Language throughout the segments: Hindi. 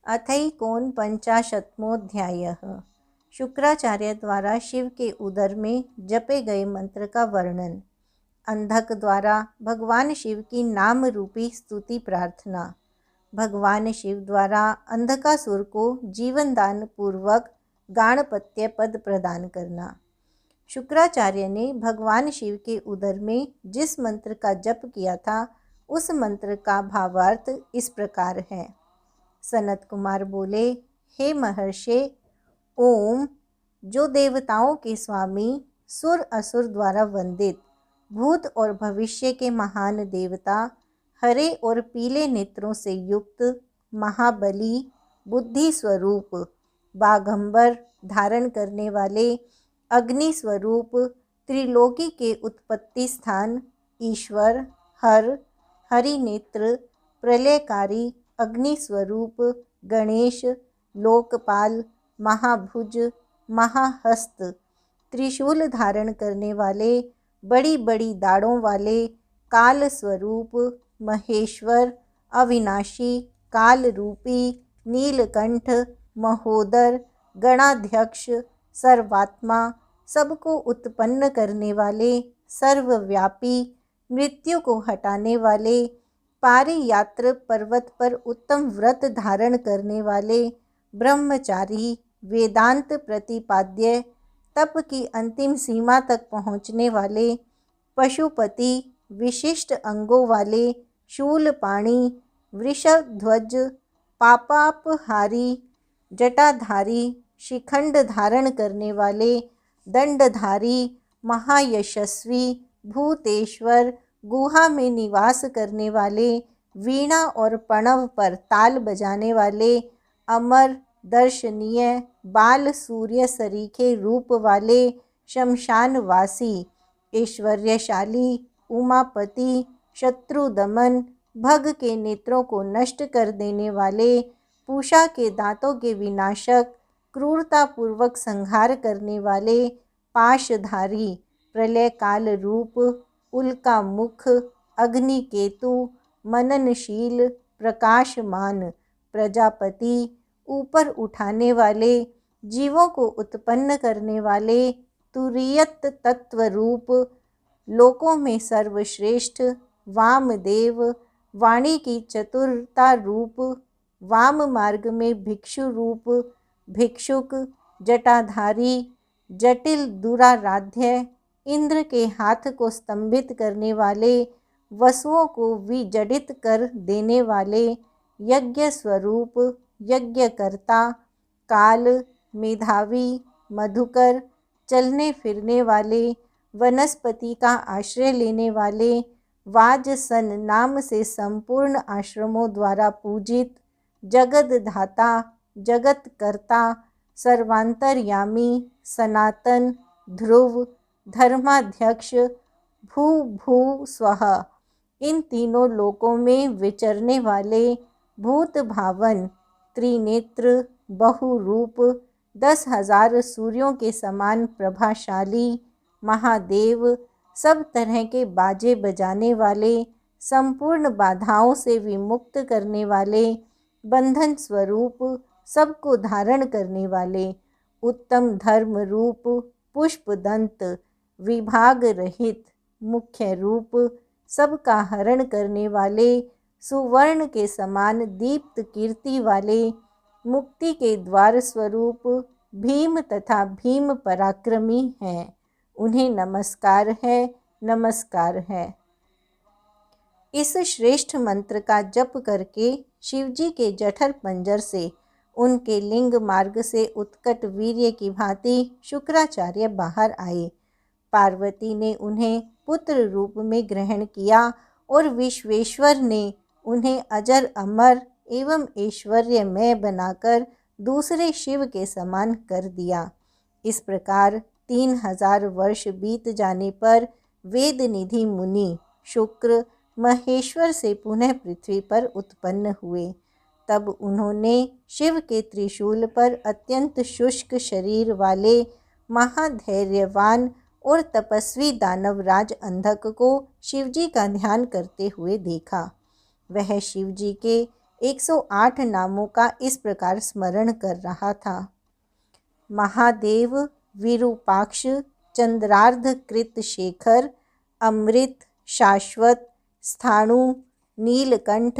अथैकोनपञ्चाशत्मोऽध्यायः। शुक्राचार्य द्वारा शिव के उदर में जपे गए मंत्र का वर्णन। अंधक द्वारा भगवान शिव की नाम रूपी स्तुति प्रार्थना। भगवान शिव द्वारा अंधकासुर को जीवन दान पूर्वक गाणपत्य पद प्रदान करना। शुक्राचार्य ने भगवान शिव के उदर में जिस मंत्र का जप किया था उस मंत्र का भावार्थ इस प्रकार है। सनत कुमार बोले, हे महर्षि, ओम जो देवताओं के स्वामी, सुर असुर द्वारा वंदित, भूत और भविष्य के महान देवता, हरे और पीले नेत्रों से युक्त, महाबली, बुद्धि स्वरूप, बागंबर धारण करने वाले, अग्नि स्वरूप, त्रिलोकी के उत्पत्ति स्थान, ईश्वर, हरि नेत्र, प्रलयकारी, अग्नि स्वरूप, गणेश, लोकपाल, महाभुज, महाहस्त, त्रिशूल धारण करने वाले, बड़ी बड़ी दाढ़ों वाले, काल स्वरूप, महेश्वर, अविनाशी, काल रूपी, नीलकंठ, महोदर, गणाध्यक्ष, सर्वात्मा, सबको उत्पन्न करने वाले, सर्वव्यापी, मृत्यु को हटाने वाले, पारियात्र पर्वत पर उत्तम व्रत धारण करने वाले, ब्रह्मचारी, वेदांत प्रतिपाद्य, तप की अंतिम सीमा तक पहुँचने वाले, पशुपति, विशिष्ट अंगों वाले, शूलपाणी, वृषध्वज, पापापहारी, जटाधारी, शिखंड धारण करने वाले, दंडधारी, महायशस्वी, भूतेश्वर, गुहा में निवास करने वाले, वीणा और प्रणव पर ताल बजाने वाले, अमर, दर्शनीय, बाल सूर्य सरीखे रूप वाले, शमशानवासी, ऐश्वर्यशाली, उमापति, शत्रु दमन, भग के नेत्रों को नष्ट कर देने वाले, पूषा के दांतों के विनाशक, क्रूरतापूर्वक संहार करने वाले, पाशधारी, प्रलय काल रूप, उल्का मुख, अग्निकेतु, मननशील, प्रकाशमान, प्रजापति, ऊपर उठाने वाले, जीवों को उत्पन्न करने वाले, तुरीयत तत्व रूप, लोकों में सर्वश्रेष्ठ, वामदेव, वाणी की चतुरता रूप, वाम मार्ग में भिक्षु रूप, भिक्षुक, जटाधारी, जटिल दुराराध्य, इंद्र के हाथ को स्तंभित करने वाले, वसुओं को विजडित कर देने वाले, यज्ञ स्वरूप, यज्ञकर्ता, काल, मेधावी, मधुकर, चलने फिरने वाले, वनस्पति का आश्रय लेने वाले, वाजसन नाम से संपूर्ण आश्रमों द्वारा पूजित, जगदधाता, जगतकर्ता, सर्वांतर्यामी, सनातन, ध्रुव, धर्माध्यक्ष, भू भू स्वः, इन तीनों लोकों में विचरने वाले, भूत भावन, त्रिनेत्र, बहुरूप, 10,000 सूर्यों के समान प्रभाशाली, महादेव, सब तरह के बाजे बजाने वाले, संपूर्ण बाधाओं से विमुक्त करने वाले, बंधन स्वरूप, सबको धारण करने वाले, उत्तम धर्म रूप, पुष्पदंत, विभाग रहित, मुख्य रूप, सबका हरण करने वाले, सुवर्ण के समान दीप्त कीर्ति वाले, मुक्ति के द्वार स्वरूप, भीम तथा भीम पराक्रमी हैं। उन्हें नमस्कार है, नमस्कार है। इस श्रेष्ठ मंत्र का जप करके शिवजी के जठर पंजर से, उनके लिंग मार्ग से उत्कट वीर्य की भांति शुक्राचार्य बाहर आए। पार्वती ने उन्हें पुत्र रूप में ग्रहण किया और विश्वेश्वर ने उन्हें अजर अमर एवं ऐश्वर्यमय बनाकर दूसरे शिव के समान कर दिया। इस प्रकार 3000 वर्ष बीत जाने पर वेदनिधि मुनि शुक्र महेश्वर से पुनः पृथ्वी पर उत्पन्न हुए। तब उन्होंने शिव के त्रिशूल पर अत्यंत शुष्क शरीर वाले महाधैर्यवान और तपस्वी दानवराज अंधक को शिवजी का ध्यान करते हुए देखा। वह शिवजी के 108 नामों का इस प्रकार स्मरण कर रहा था। महादेव, विरूपाक्ष, चंद्रार्धकृत शेखर, अमृत, शाश्वत, स्थाणु, नीलकंठ,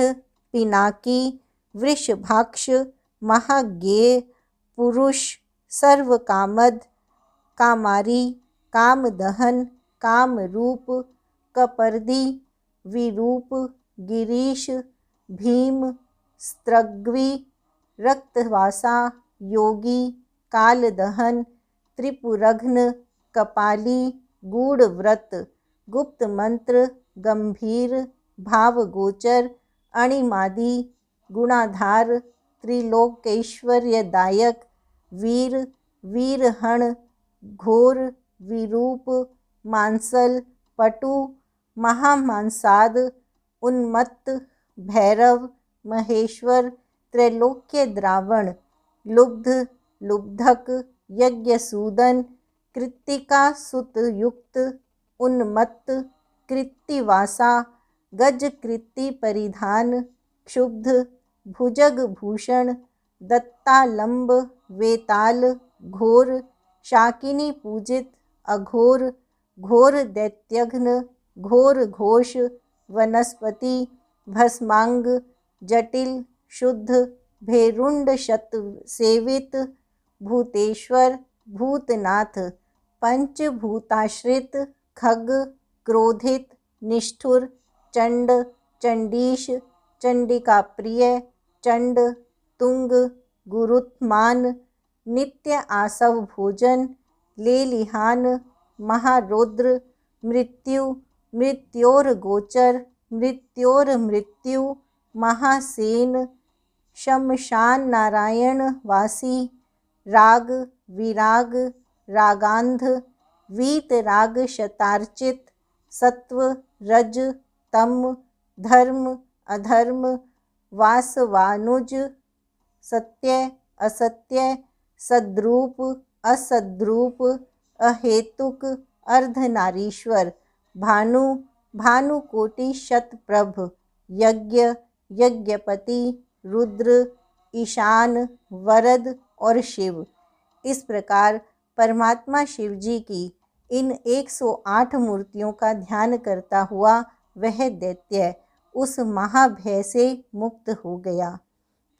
पिनाकी, वृषभाक्ष, महाज्ञेय, पुरुष, सर्वकामद, कामारी, कामदहन, कामरूप, कपर्दी, विरूप, गिरीश, भीम, स्त्रग्वी, रक्तवासा, योगी, कालदहन, त्रिपुरघ्न, कपाली, गूढ़व्रत, गुप्त मंत्र, गंभीर, भावगोचर, अणिमादी, गुणाधार, त्रिलोकैश्वर्यदायक, वीर, वीरहण, घोर, विरूप, मांसल, पटु, महामांसाद, उन्मत्त, भैरव, महेश्वर, त्रैलोक्य द्रावण, लुब्ध, लुब्धक, यज्ञसूदन, कृत्तिका सुतयुक्त, उन्मत्त, कृत्तिवासा, गजकृत्ति परिधान, क्षुब्ध, भुजग भूषण, दत्तालंब, वेताल, घोर, शाकिनी पूजित, अघोर, घोर दैत्यघ्न, घोर घोष, वनस्पति, भस्मांग, जटिल, शुद्ध, भेरुंड शत सेवित, भूतेश्वर, भूतनाथ, पंचभूताश्रित, खग, क्रोधित, निष्ठुर, चंड, चंडीश, चंडिका प्रिय, चंड, तुंग, गुरुत्मान, नित्य आसव भोजन, लेलिहान, महारौद्र, मृत्यु, मृत्योर्गोचर, मृत्योर्मृत्यु, महासेन, शमशान नारायण वासी, राग, विराग, रागांध, वीतराग शतार्चित, सत्व, रज, तम, धर्म, अधर्म, वासवानुज, सत्य, असत्य, सद्रूप, असद्रूप, अहेतुक, अर्धनारीश्वर, भानु, भानुकोटि शतप्रभ, यज्ञ, यज्ञपति, रुद्र, ईशान, वरद और शिव। इस प्रकार परमात्मा शिव जी की इन 108 मूर्तियों का ध्यान करता हुआ वह दैत्य उस महाभय से मुक्त हो गया।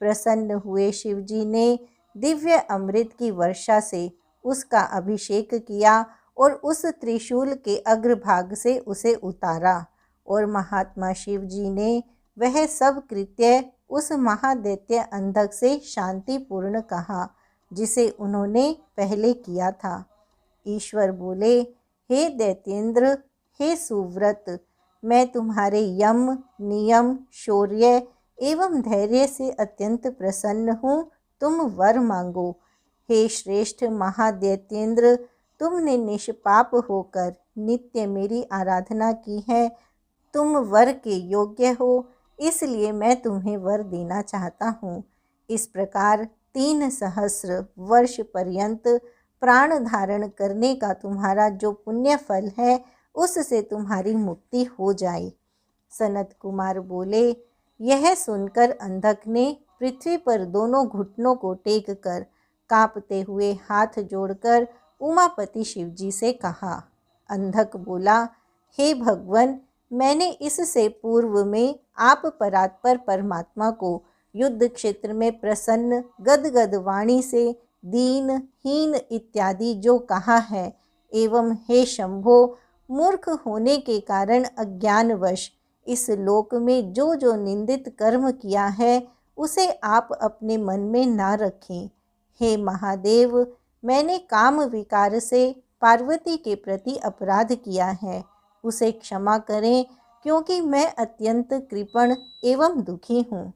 प्रसन्न हुए शिव जी ने दिव्य अमृत की वर्षा से उसका अभिषेक किया और उस त्रिशूल के अग्रभाग से उसे उतारा और महात्मा शिव जी ने वह सब कृत्य उस महादैत्य अंधक से शांतिपूर्ण कहा जिसे उन्होंने पहले किया था। ईश्वर बोले, हे दैत्येंद्र, हे सुव्रत, मैं तुम्हारे यम, नियम, शौर्य एवं धैर्य से अत्यंत प्रसन्न हूँ। तुम वर मांगो। हे श्रेष्ठ महादैत्येंद्र, तुमने निष्पाप होकर नित्य मेरी आराधना की है। तुम वर के योग्य हो, इसलिए मैं तुम्हें वर देना चाहता हूँ। इस प्रकार 3 सहस्र वर्ष पर्यंत प्राण धारण करने का तुम्हारा जो पुण्य फल है उससे तुम्हारी मुक्ति हो जाए। सनत कुमार बोले, यह सुनकर अंधक ने पृथ्वी पर दोनों घुटनों को टेक कर कांपते हुए हाथ जोड़कर उमापति शिवजी से कहा। अंधक बोला, हे भगवन, मैंने इससे पूर्व में आप परात्पर परमात्मा को युद्ध क्षेत्र में प्रसन्न गदगद वाणी से दीन, हीन इत्यादि जो कहा है, एवं हे शंभो, मूर्ख होने के कारण अज्ञानवश इस लोक में जो जो निंदित कर्म किया है उसे आप अपने मन में ना रखें। हे महादेव, मैंने काम विकार से पार्वती के प्रति अपराध किया है, उसे क्षमा करें, क्योंकि मैं अत्यंत कृपण एवं दुखी हूँ।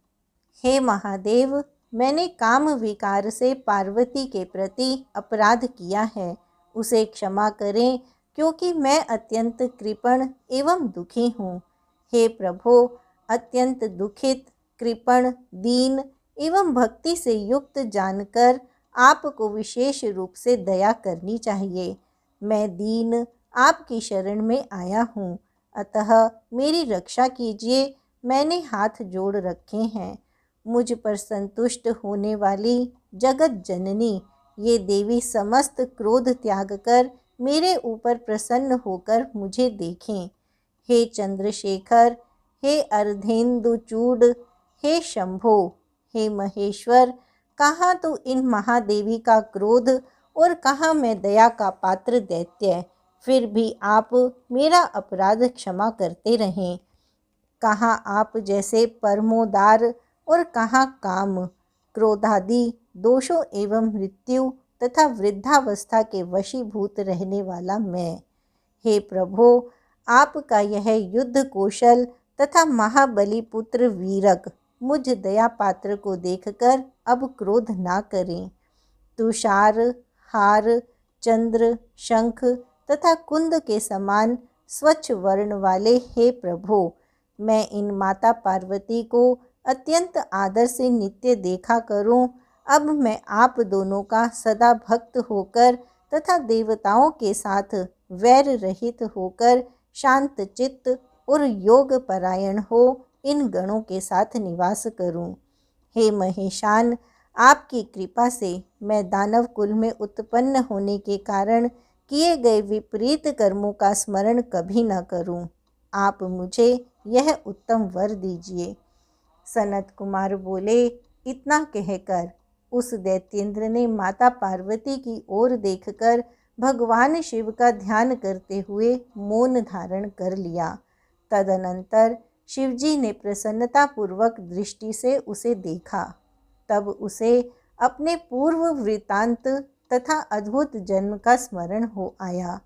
हे महादेव, मैंने काम विकार से पार्वती के प्रति अपराध किया है, उसे क्षमा करें, क्योंकि मैं अत्यंत कृपण एवं दुखी हूँ। हे प्रभो, अत्यंत दुखित, कृपण, दीन एवं भक्ति से युक्त जानकर आपको विशेष रूप से दया करनी चाहिए। मैं दीन आपकी शरण में आया हूँ, अतः मेरी रक्षा कीजिए। मैंने हाथ जोड़ रखे हैं। मुझ पर संतुष्ट होने वाली जगत जननी ये देवी समस्त क्रोध त्याग कर मेरे ऊपर प्रसन्न होकर मुझे देखें। हे चंद्रशेखर, हे अर्धेंदुचूड, हे शंभो, हे महेश्वर, कहाँ तो इन महादेवी का क्रोध और कहाँ मैं दया का पात्र दैत्य। फिर भी आप मेरा अपराध क्षमा करते रहें। कहाँ आप जैसे परमोदार और कहाँ काम, क्रोधादि दोषों एवं मृत्यु तथा वृद्धावस्था के वशीभूत रहने वाला मैं। हे प्रभो, आपका यह युद्ध कौशल तथा महाबली पुत्र वीरक मुझ दया पात्र को देखकर अब क्रोध ना करें। तुषार, हार, चंद्र, शंख तथा कुंद के समान स्वच्छ वर्ण वाले हे प्रभो, मैं इन माता पार्वती को अत्यंत आदर से नित्य देखा करूं। अब मैं आप दोनों का सदा भक्त होकर तथा देवताओं के साथ वैर रहित होकर शांत चित्त और योग परायण हो इन गणों के साथ निवास करूं। हे महेशान, आपकी कृपा से मैं दानव कुल में उत्पन्न होने के कारण किए गए विपरीत कर्मों का स्मरण कभी न करूं। आप मुझे यह उत्तम वर दीजिए। सनत कुमार बोले। इतना कहकर उस दैत्येंद्र ने माता पार्वती की ओर देखकर भगवान शिव का ध्यान करते हुए मौन धारण कर लिया। तदनंतर शिवजी ने प्रसन्नतापूर्वक दृष्टि से उसे देखा। तब उसे अपने पूर्व वृतांत तथा अद्भुत जन्म का स्मरण हो आया।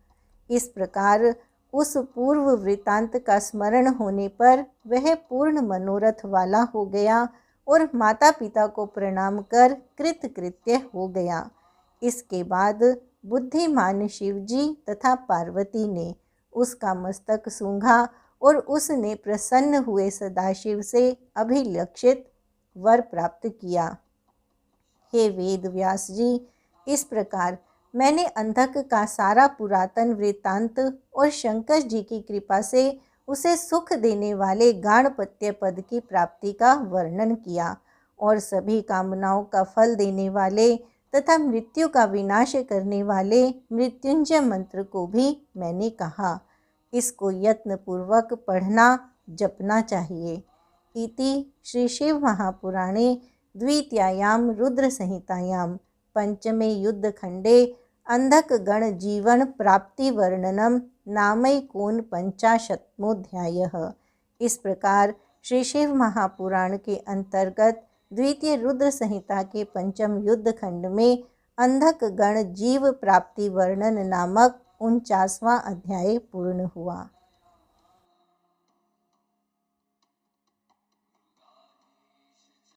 इस प्रकार उस पूर्व वृतांत का स्मरण होने पर वह पूर्ण मनोरथ वाला हो गया और माता पिता को प्रणाम कर कृतकृत्य हो गया। इसके बाद बुद्धिमान शिवजी तथा पार्वती ने उसका मस्तक सूंघा और उसने प्रसन्न हुए सदाशिव से अभिलक्षित वर प्राप्त किया। हे वेद व्यास जी, इस प्रकार मैंने अंधक का सारा पुरातन वृत्तांत और शंकर जी की कृपा से उसे सुख देने वाले गाणपत्य पद की प्राप्ति का वर्णन किया और सभी कामनाओं का फल देने वाले तथा मृत्यु का विनाश करने वाले मृत्युंजय मंत्र को भी मैंने कहा। इसको यत्नपूर्वक पढ़ना जपना चाहिए। इति श्री शिव महापुराणे द्वितीयायां रुद्र संहितायां पंचमे युद्धखंडे अंधक गण जीवन प्राप्ति वर्णनम नामैकोन 50वाध्यायः। इस प्रकार श्री शिव महापुराण के अंतर्गत द्वितीय रुद्र संहिता के पंचम युद्ध खंड में अंधक गण जीव प्राप्ति वर्णन नामक 49वां अध्याय पूर्ण हुआ।